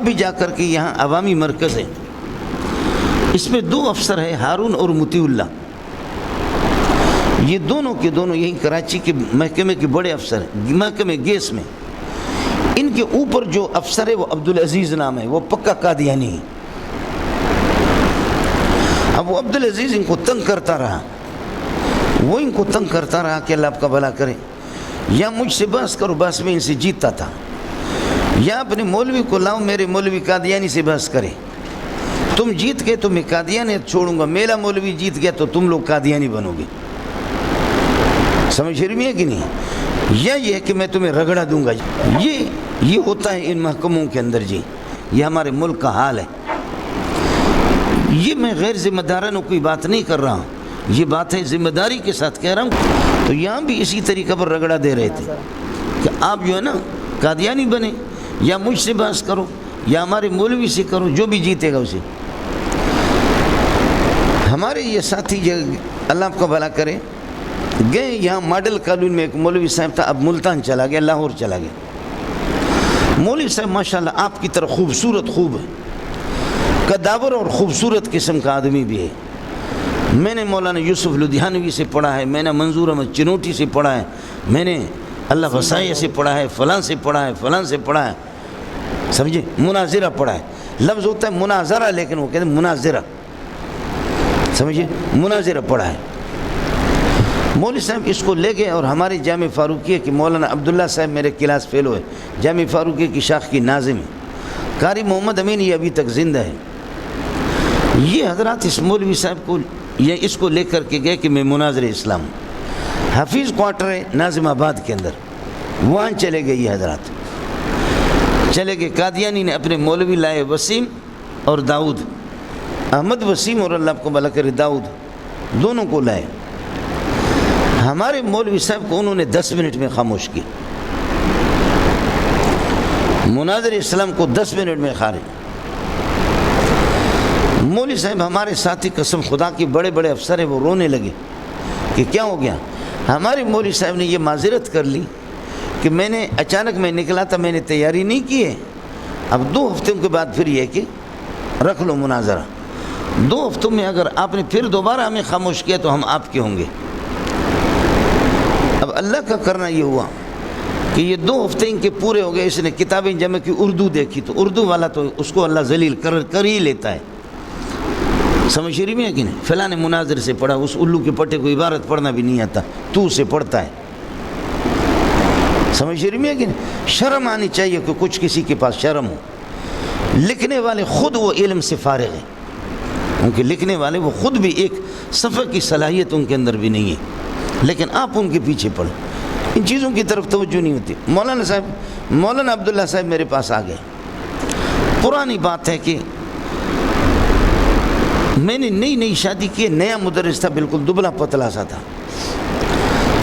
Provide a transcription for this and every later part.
اب بھی جا کر کے یہاں عوامی مرکز ہے، اس میں 2 افسر ہیں، ہارون اور مطیع اللہ، یہ دونوں کے دونوں یہیں کراچی کے محکمے کے بڑے افسر ہیں، محکمے گیس میں۔ ان کے اوپر جو افسر ہے وہ عبدالعزیز نام ہے، وہ پکا قادیانی ہے۔ اب وہ عبدالعزیز ان کو تنگ کرتا رہا، وہ ان کو تنگ کرتا رہا کہ اللہ آپ کا بھلا کرے، یا مجھ سے بحث کرو، بحث میں ان سے جیتتا تھا، یا اپنے مولوی کو لاؤ، میرے مولوی قادیانی سے بحث کرے، تم جیت گئے تو میں قادیانیت چھوڑوں گا، میرا مولوی جیت گیا تو تم لوگ قادیانی بنو گے۔ سمجھ رہی ہے کہ نہیں؟ یا یہ ہے کہ میں تمہیں رگڑا دوں گا۔ یہ ہوتا ہے ان محکموں کے اندر جی، یہ ہمارے ملک کا حال ہے۔ یہ میں غیر ذمہ دارانہ کوئی بات نہیں کر رہا ہوں، یہ بات ہے ذمہ داری کے ساتھ کہہ رہا ہوں۔ تو یہاں بھی اسی طریقہ پر رگڑا دے رہے تھے کہ آپ جو ہے نا قادیانی بنے، یا مجھ سے بحث کرو، یا ہمارے مولوی سے کرو، جو بھی جیتے گا اسے۔ ہمارے یہ ساتھی جو اللہ آپ کا بھلا کرے گئے یہاں ماڈل کالونی میں، ایک مولوی صاحب تھا، اب ملتان چلا گیا، لاہور چلا گیا۔ مولوی صاحب ماشاءاللہ آپ کی طرح خوبصورت خوب ہے، قداور اور خوبصورت قسم کا آدمی بھی ہے۔ میں نے مولانا یوسف لدھیانوی سے پڑھا ہے، میں نے منظور احمد چنوٹی سے پڑھا ہے، میں نے اللہ وسائیہ سے پڑھا ہے، فلاں سے پڑھا ہے، فلاں سے پڑھا ہے، سمجھے، مناظرہ پڑھا ہے۔ لفظ ہوتا ہے مناظرہ، لیکن وہ کہتے ہیں مناظرہ، سمجھے، مناظرہ پڑھا ہے۔ مولوی صاحب اس کو لے گئے اور ہمارے جامع فاروقیہ کے مولانا عبداللہ صاحب میرے کلاس فیلو ہے، جامع فاروقیہ کی شاخ کی ناظم ہے، قاری محمد امین، یہ ابھی تک زندہ ہے۔ یہ حضرات اس مولوی صاحب کو یہ اس کو لے کر کے گئے کہ میں مناظر اسلام، حفیظ کوارٹر ہے ناظم آباد کے اندر، وہاں چلے گئے۔ یہ حضرات چلے گئے، قادیانی نے اپنے مولوی لائے، وسیم اور داؤد، احمد وسیم اور اللہ آپ کو بھلا کرے داؤد، دونوں کو لائے۔ ہمارے مولوی صاحب کو انہوں نے 10 منٹ میں خاموش کی، مناظر اسلام کو 10 منٹ میں خارج۔ مولوی صاحب ہمارے ساتھی قسم خدا کی بڑے بڑے افسر ہیں، وہ رونے لگے کہ کیا ہو گیا۔ ہمارے مولوی صاحب نے یہ معذرت کر لی کہ میں نے اچانک میں نکلا تھا، میں نے تیاری نہیں کی ہے، اب 2 ہفتوں کے بعد پھر یہ کہ رکھ لو مناظرہ، 2 ہفتوں میں اگر آپ نے پھر دوبارہ ہمیں خاموش کیا تو ہم آپ کے ہوں گے۔ اب اللہ کا کرنا یہ ہوا کہ یہ 2 ہفتے ان کے پورے ہو گئے، اس نے کتابیں جمع کی، اردو دیکھی، تو اردو والا تو اس کو اللہ ذلیل کر ہی لیتا ہے، سمجھ رہی میں ہے کہ نہیں؟ فلاں نے مناظر سے پڑھا، اس الو کے پٹے کو عبارت پڑھنا بھی نہیں آتا، تو سے پڑھتا ہے، سمجھ رہی میں ہے کہ نہیں؟ شرم آنی چاہیے کہ کچھ کسی کے پاس شرم ہو۔ لکھنے والے خود وہ علم سے فارغ ہیں، کیونکہ لکھنے والے وہ خود بھی ایک صفحہ کی صلاحیت ان کے اندر بھی نہیں ہے، لیکن آپ ان کے پیچھے پڑھیں، ان چیزوں کی طرف توجہ نہیں ہوتی۔ مولانا عبداللہ صاحب میرے پاس آ گئے، پرانی بات ہے کہ میں نے نئی شادی کی، نیا مدرس تھا، بالکل دبلا پتلا سا تھا،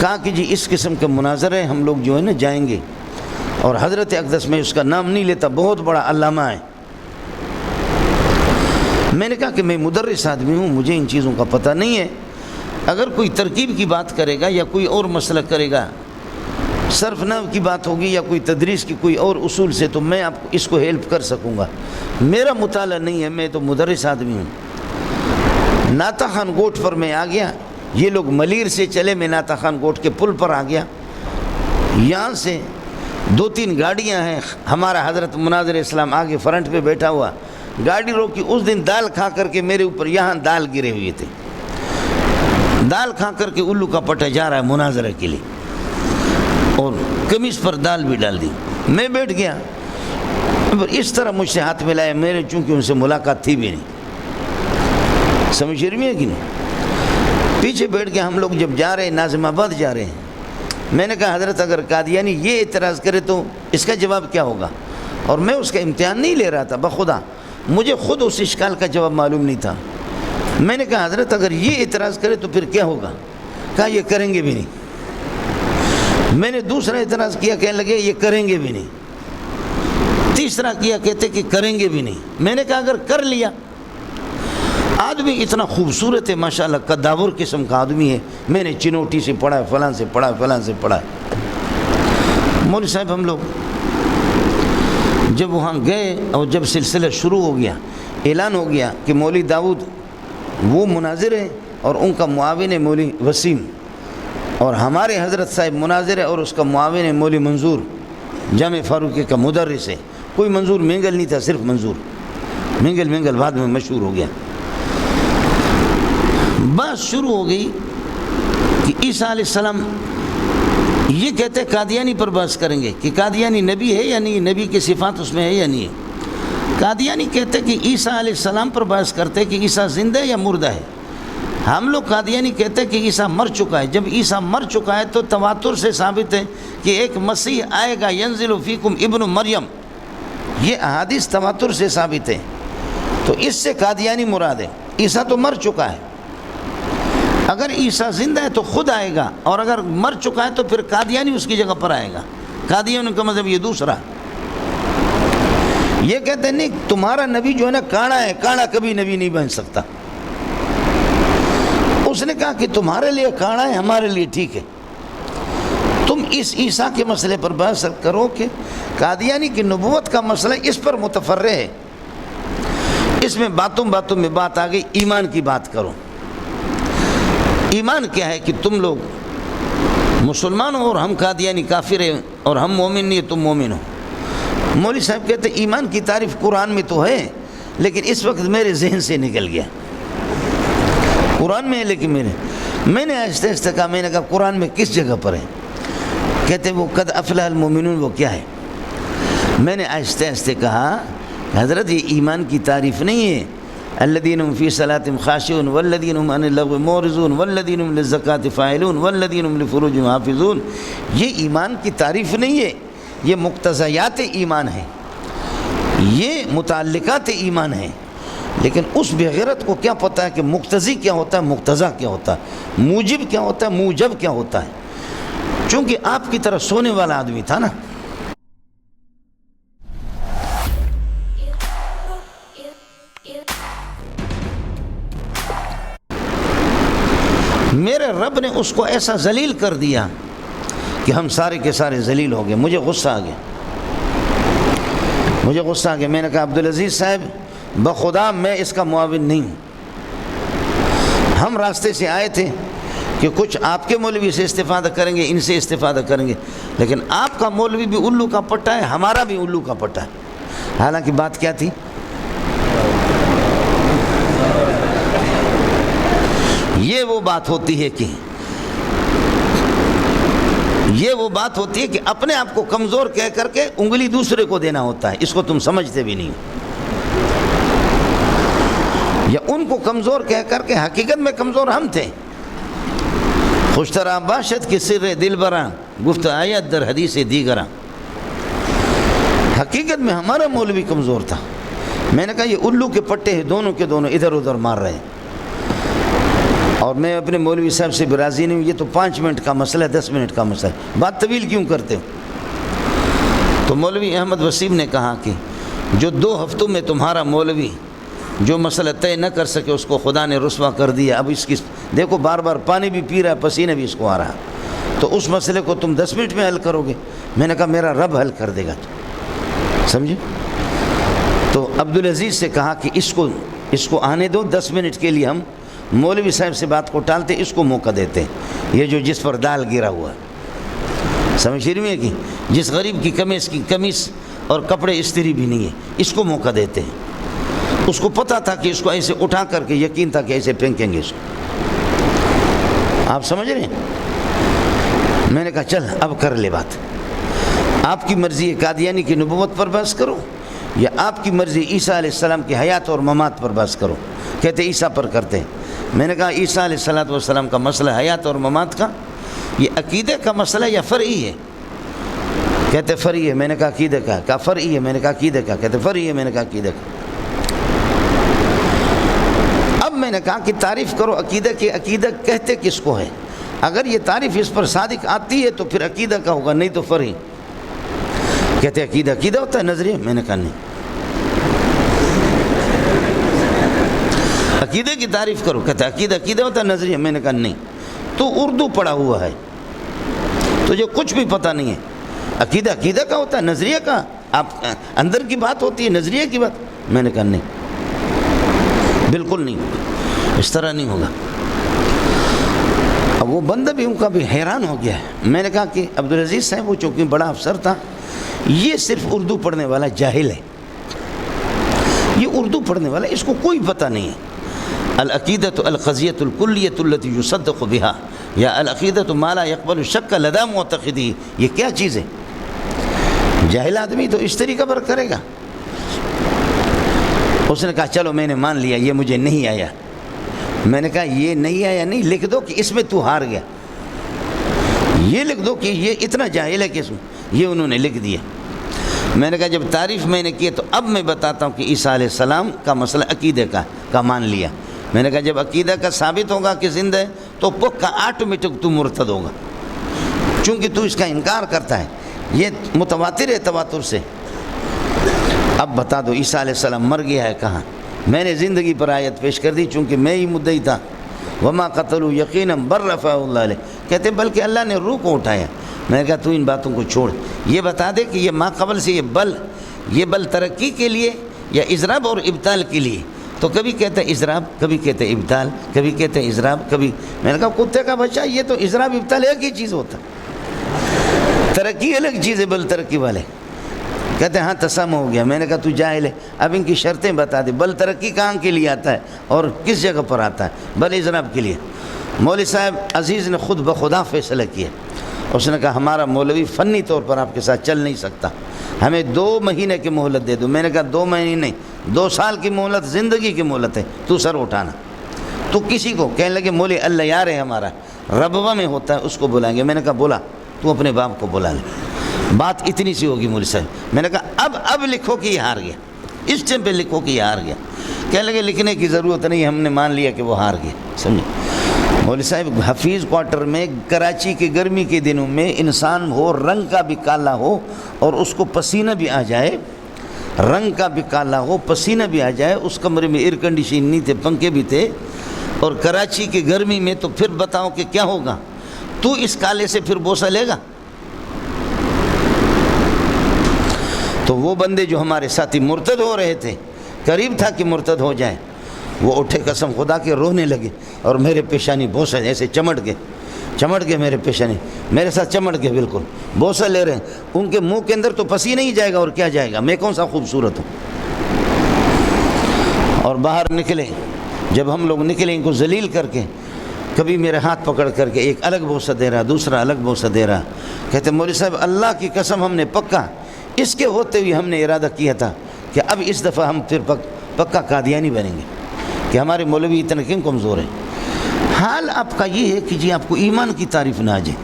کہا کہ جی اس قسم کا مناظرہ ہے، ہم لوگ جو ہے نا جائیں گے، اور حضرت اقدس میں اس کا نام نہیں لیتا، بہت بڑا علامہ ہے۔ میں نے کہا کہ میں مدرس آدمی ہوں، مجھے ان چیزوں کا پتہ نہیں ہے، اگر کوئی ترکیب کی بات کرے گا یا کوئی اور مسئلہ کرے گا، صرف نحو کی بات ہوگی یا کوئی تدریس کی کوئی اور اصول سے، تو میں آپ کو اس کو ہیلپ کر سکوں گا، میرا مطالعہ نہیں ہے، میں تو مدرس آدمی ہوں۔ ناتا خان گوٹ پر میں آ گیا، یہ لوگ ملیر سے چلے، میں ناتا خان گوٹ کے پل پر آ گیا، یہاں سے 2-3 گاڑیاں ہیں، ہمارا حضرت مناظر اسلام آگے فرنٹ پہ بیٹھا ہوا، گاڑی روکی، اس دن دال کھا کر کے میرے اوپر یہاں دال گرے ہوئے تھے، دال کھا کر کے الو کا پٹا جا رہا ہے مناظرہ کے لیے، اور قمیص پر دال بھی ڈال دی۔ میں بیٹھ گیا، اس طرح مجھ سے ہاتھ ملایا، میرے چونکہ ان سے ملاقات تھی بھی نہیں، سمجھ رہی ہے کہ نہیں؟ پیچھے بیٹھ کے ہم لوگ جب جا رہے ہیں، ناظم آباد جا رہے ہیں، میں نے کہا حضرت اگر قادیانی یہ اعتراض کرے تو اس کا جواب کیا ہوگا؟ اور میں اس کا امتحان نہیں لے رہا تھا، بخدا مجھے خود اس اشکال کا جواب معلوم نہیں تھا۔ میں نے کہا حضرت اگر یہ اعتراض کرے تو پھر کیا ہوگا؟ کہا یہ کریں گے بھی نہیں۔ میں نے دوسرا اعتراض کیا، کہنے لگے یہ کریں گے بھی نہیں۔ تیسرا کیا، کہتے کہ کریں گے بھی نہیں۔ میں نے کہا اگر کر لیا، آدمی اتنا خوبصورت ہے ماشاءاللہ، قداور قسم کا آدمی ہے، میں نے چنوٹی سے پڑھا ہے، فلاں سے پڑھا ہے، فلاں سے پڑھا ہے۔ مولوی صاحب ہم لوگ جب وہاں گئے اور جب سلسلہ شروع ہو گیا، اعلان ہو گیا کہ مولوی داؤد وہ مناظر ہے اور ان کا معاون ہے مولوی وسیم، اور ہمارے حضرت صاحب مناظر ہے اور اس کا معاون ہے مولوی منظور جامع فاروقی کا مدرس ہے۔ کوئی منظور مینگل نہیں تھا، صرف منظور مینگل بعد میں مشہور ہو گیا۔ بات شروع ہو گئی کہ عیسیٰ علیہ السلام، یہ کہتے قادیانی پر بحث کریں گے کہ قادیانی نبی ہے یا نہیں، نبی کی صفات اس میں ہے یا نہیں ہے۔ قادیانی کہتے کہ عیسیٰ علیہ السلام پر بحث کرتے کہ عیسیٰ زندہ ہے یا مردہ ہے۔ ہم لوگ قادیانی کہتے کہ عیسیٰ مر چکا ہے۔ جب عیسیٰ مر چکا ہے تو تواتر سے ثابت ہے کہ ایک مسیح آئے گا، ینزل فیکم ابن مریم، یہ احادیث تواتر سے ثابت ہے۔ تو اس سے قادیانی مراد ہے۔ عیسیٰ تو مر چکا ہے، اگر عیسیٰ زندہ ہے تو خود آئے گا، اور اگر مر چکا ہے تو پھر قادیانی اس کی جگہ پر آئے گا۔ قادیانی کا مذہب یہ دوسرا۔ یہ کہتے ہیں نہیں، تمہارا نبی جو ہے نا کاڑا ہے، کاڑا کبھی نبی نہیں بن سکتا۔ اس نے کہا کہ تمہارے لیے کاڑا ہے، ہمارے لیے ٹھیک ہے۔ تم اس عیسیٰ کے مسئلے پر بحث کرو کہ قادیانی کی نبوت کا مسئلہ اس پر متفرع ہے۔ اس میں باتوں میں بات آ گئی، ایمان کی بات کرو۔ ایمان کیا ہے کہ تم لوگ مسلمان ہو اور ہم قادیانی کافر ہیں، اور ہم مومن نہیں، تم مومن ہو۔ مولوی صاحب کہتے ہیں ایمان کی تعریف قرآن میں تو ہے، لیکن اس وقت میرے ذہن سے نکل گیا۔ قرآن میں ہے لیکن میں نے آہستہ آہستہ کہا، میں نے کہا قرآن میں کس جگہ پر ہے؟ کہتے وہ قد افلح المومنون، وہ کیا ہے؟ میں نے آہستہ آہستہ کہا حضرت یہ ایمان کی تعریف نہیں ہے۔ الذین هم فی صلاتہم خاشعون والذین هم عن اللغو معرضون والذین هم للزکاۃ فاعلون والذین هم لفروجہم حافظون، یہ ایمان کی تعریف نہیں ہے، یہ مقتضیات ایمان ہے، یہ متعلقات ایمان ہیں۔ لیکن اس بغیرت کو کیا پتہ ہے کہ مقتضی کیا ہوتا ہے، مقتضا کیا ہوتا ہے، موجب کیا ہوتا ہے، موجب کیا ہوتا ہے۔ چونکہ آپ کی طرح سونے والا آدمی تھا نا، میرے رب نے اس کو ایسا ذلیل کر دیا کہ ہم سارے کے سارے ذلیل ہو گئے۔ مجھے غصہ آ گیا، میں نے کہا عبدالعزیز صاحب بخدا میں اس کا معاون نہیں ہوں۔ ہم راستے سے آئے تھے کہ کچھ آپ کے مولوی سے استفادہ کریں گے، ان سے استفادہ کریں گے، لیکن آپ کا مولوی بھی الو کا پٹا ہے، ہمارا بھی الو کا پٹا ہے۔ حالانکہ بات کیا تھی؟ یہ وہ بات ہوتی ہے کہ اپنے آپ کو کمزور کہہ کر کے انگلی دوسرے کو دینا ہوتا ہے۔ اس کو تم سمجھتے بھی نہیں، یا ان کو کمزور کہہ کر کے حقیقت میں کمزور ہم تھے۔ خوشترا باشد کے سر دل براں، گفت آیت در حدیث دیگراں۔ حقیقت میں ہمارا مولوی کمزور تھا۔ میں نے کہا یہ الو کے پٹے ہیں، دونوں کے دونوں ادھر ادھر مار رہے ہیں، اور میں اپنے مولوی صاحب سے راضی نہیں ہوں۔ یہ تو 5 منٹ کا مسئلہ ہے، 10 منٹ کا مسئلہ ہے، بات طویل کیوں کرتے ہو؟ تو مولوی احمد وسیم نے کہا کہ جو 2 ہفتوں میں تمہارا مولوی جو مسئلہ طے نہ کر سکے اس کو خدا نے رسوا کر دیا۔ اب اس کی دیکھو بار بار پانی بھی پی رہا ہے، پسینہ بھی اس کو آ رہا ہے، تو اس مسئلے کو تم 10 منٹ میں حل کرو گے؟ میں نے کہا میرا رب حل کر دے گا، سمجھے؟ تو عبدالعزیز سے کہا کہ اس کو آنے دو، 10 منٹ کے لیے ہم مولوی صاحب سے بات کو ٹالتے، اس کو موقع دیتے۔ یہ جو جس پر دال گرا ہوا ہے، سمجھ رہی میں کہ جس غریب کی قمیص اور کپڑے استری بھی نہیں ہے، اس کو موقع دیتے ہیں۔ اس کو پتہ تھا کہ اس کو ایسے اٹھا کر کے یقین تھا کہ ایسے پھینکیں گے اس کو۔ آپ سمجھ رہے ہیں؟ میں نے کہا چل اب کر لے بات، آپ کی مرضی ہے قادیانی کی نبوت پر بحث کرو، یا آپ کی مرضی عیسیٰ علیہ السلام کی حیات اور ممات پر بحث کرو؟ کہتے عیسیٰ پر کرتے ہیں۔ میں نے کہا عیسیٰ علیہ السلام کا مسئلہ حیات اور ممات کا یہ عقیدے کا مسئلہ یا فرعی ہے؟ کہتے فرعی ہے۔ میں نے کہا عقیدے کا، کہا فرعی ہے۔ میں نے کہا عقیدے کا، کہتے فرعی ہے۔ میں نے کہا عقیدے کا۔ اب میں نے کہا کہ تعریف کرو عقیدہ کی، عقیدہ کہتے کس کو ہے؟ اگر یہ تعریف اس پر صادق آتی ہے تو پھر عقیدہ کا ہوگا، نہیں تو فرعی۔ کہتے عقیدہ ہوتا ہے نظریہ؟ میں نے کہا نہیں۔ عقیدے کی تعریف کرو، کہتے عقیدہ ہوتا ہے نظریہ؟ میں نے کہا نہیں۔ تو اردو پڑھا ہوا ہے، تجھے کچھ بھی پتہ نہیں ہے۔ عقیدہ کا ہوتا ہے، نظریہ کا آپ اندر کی بات ہوتی ہے، نظریے کی بات؟ میں نے کہا نہیں، بالکل نہیں ہوگا، اس طرح نہیں ہوگا۔ اب وہ بندہ بھی ان کا بھی حیران ہو گیا ہے۔ میں نے کہا کہ عبدالعزیز صاحب وہ چونکہ بڑا افسر تھا، یہ صرف اردو پڑھنے والا جاہل ہے، یہ اردو پڑھنے والا، اس کو کوئی پتہ نہیں ہے۔ العقیدۃ القضیۃ الکلیۃ التی یصدق بها یا العقیدۃ ما لا یقبل الشک لدی معتقدی، یہ کیا چیز ہے؟ جاہل آدمی تو اس طریقہ پر کرے گا۔ اس نے کہا چلو میں نے مان لیا، یہ مجھے نہیں آیا۔ میں نے کہا یہ نہیں آیا نہیں، لکھ دو کہ اس میں تو ہار گیا، یہ لکھ دو کہ یہ اتنا جاہل ہے کہ اس میں، یہ انہوں نے لکھ دیا۔ میں نے کہا جب تعریف میں نے کی تو اب میں بتاتا ہوں کہ عیسیٰ علیہ السلام کا مسئلہ عقیدے کا مان لیا۔ میں نے کہا جب عقیدہ کا ثابت ہوگا کہ زندہ ہے تو پکا آٹومیٹک تو مرتد ہوگا، چونکہ تو اس کا انکار کرتا ہے، یہ متواتر ہے تواتر سے۔ اب بتا دو عیسیٰ علیہ السلام مر گیا ہے کہاں؟ میں نے زندگی پر آیت پیش کر دی چونکہ میں ہی مدعی تھا۔ وما قتلوا یقینا بل رفعہ اللہ علیہ، کہتے بلکہ اللہ نے روح کو اٹھایا۔ میں نے کہا تو ان باتوں کو چھوڑ، یہ بتا دے کہ یہ ما قبل سے یہ بل ترقی کے لیے یا اضراب اور ابطال کے لیے؟ تو کبھی کہتے ہیں اضراب، کبھی کہتے ہیں ابطال، کبھی کہتے ہیں اضراب، کبھی۔ میں نے کہا کتے کا بچہ، یہ تو اضراب ابطال ایک ہی چیز ہوتا، ترقی الگ چیز ہے بل ترقی والے۔ کہتے ہیں ہاں تسم ہو گیا۔ میں نے کہا تو جاہل ہے، اب ان کی شرطیں بتا دے، بل ترقی کہاں کے لیے آتا ہے اور کس جگہ پر آتا ہے؟ بل اضراب کے لیے۔ مولوی صاحب عزیز نے خود بخدا فیصلہ کیا، اس نے کہا ہمارا مولوی فنی طور پر آپ کے ساتھ چل نہیں سکتا، ہمیں 2 مہینے کی مہلت دے دو۔ میں نے کہا 2 مہینے نہیں، 2 سال کی مہلت، زندگی کی مہلت ہے، تو سر اٹھانا۔ تو کسی کو کہنے لگے مولوی اللہ یار ہے ہمارا، ربوہ میں ہوتا ہے، اس کو بلائیں گے۔ میں نے کہا بولا، تو اپنے باپ کو بلا لے، بات اتنی سی ہوگی مولوی صاحب۔ میں نے کہا اب لکھو کہ یہ ہار گیا، اس ٹائم پہ لکھو کہ یہ ہار گیا۔ کہنے لگے لکھنے کی ضرورت نہیں، ہم نے مان لیا کہ وہ ہار گیا۔ سمجھے؟ مولوی صاحب حفیظ کوارٹر میں کراچی کے گرمی کے دنوں میں انسان ہو، رنگ کا بھی کالا ہو اور اس کو پسینہ بھی آ جائے، رنگ کا بھی کالا ہو، پسینہ بھی آ جائے، اس کمرے میں ایئر کنڈیشن نہیں تھے، پنکھے بھی تھے، اور کراچی کی گرمی میں، تو پھر بتاؤ کہ کیا ہوگا؟ تو اس کالے سے پھر بوسہ لے گا؟ تو وہ بندے جو ہمارے ساتھی مرتد ہو رہے تھے، قریب تھا کہ مرتد ہو جائے، وہ اٹھے قسم خدا کے رونے لگے اور میرے پیشانی بوسہ ایسے چمٹ گئے میرے پیشانی، میرے ساتھ چمٹ گئے، بالکل بوسہ لے رہے ہیں۔ ان کے منہ کے اندر تو پسی نہیں جائے گا اور کیا جائے گا، میں کون سا خوبصورت ہوں۔ اور باہر نکلے، جب ہم لوگ نکلے ان کو ذلیل کر کے، کبھی میرے ہاتھ پکڑ کر کے ایک الگ بوسہ دے رہا، دوسرا الگ بوسہ دے رہا، کہتے مولوی صاحب اللہ کی قسم ہم نے پکا اس کے ہوتے ہوئے ہم نے ارادہ کیا تھا کہ اب اس دفعہ ہم پھر پکا قادیانی بنیں گے، کہ ہمارے مولوی اتنے کیوں کمزور ہیں۔ حال آپ کا یہ ہے کہ جی آپ کو ایمان کی تعریف نہ آ جائے،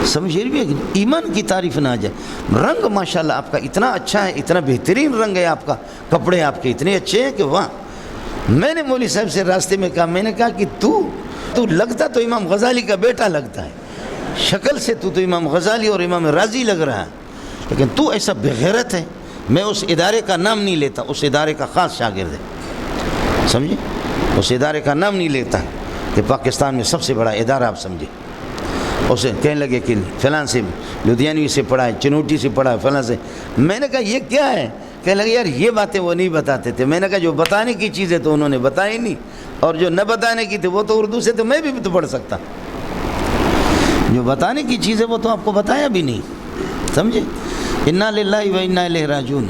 سمجھے بھی ہے کہ ایمان کی تعریف نہ آ جائے۔ رنگ ماشاءاللہ آپ کا اتنا اچھا ہے، اتنا بہترین رنگ ہے آپ کا، کپڑے آپ کے اتنے اچھے ہیں کہ واہ۔ میں نے مولوی صاحب سے راستے میں کہا، میں نے کہا کہ تو لگتا تو امام غزالی کا بیٹا لگتا ہے، شکل سے تو امام غزالی اور امام رازی لگ رہا ہے، لیکن تو ایسا بغیرت ہے۔ میں اس ادارے کا نام نہیں لیتا، اس ادارے کا خاص شاگرد ہے، سمجھے؟ اس ادارے کا نام نہیں لیتا کہ پاکستان میں سب سے بڑا ادارہ آپ سمجھے۔ اسے کہنے لگے کہ فلاں سے لدھیانوی سے پڑھا ہے، چنوٹی سے پڑھا ہے، فلاں سے۔ میں نے کہا یہ کیا ہے؟ کہنے لگے یار یہ باتیں وہ نہیں بتاتے تھے۔ میں نے کہا جو بتانے کی چیزیں تو انہوں نے بتائی نہیں، اور جو نہ بتانے کی تھی وہ تو اردو سے تو میں بھی تو پڑھ سکتا، جو بتانے کی چیزیں وہ تو آپ کو بتایا بھی نہیں، سمجھے؟ انا للہ و انا الیہ راجعون۔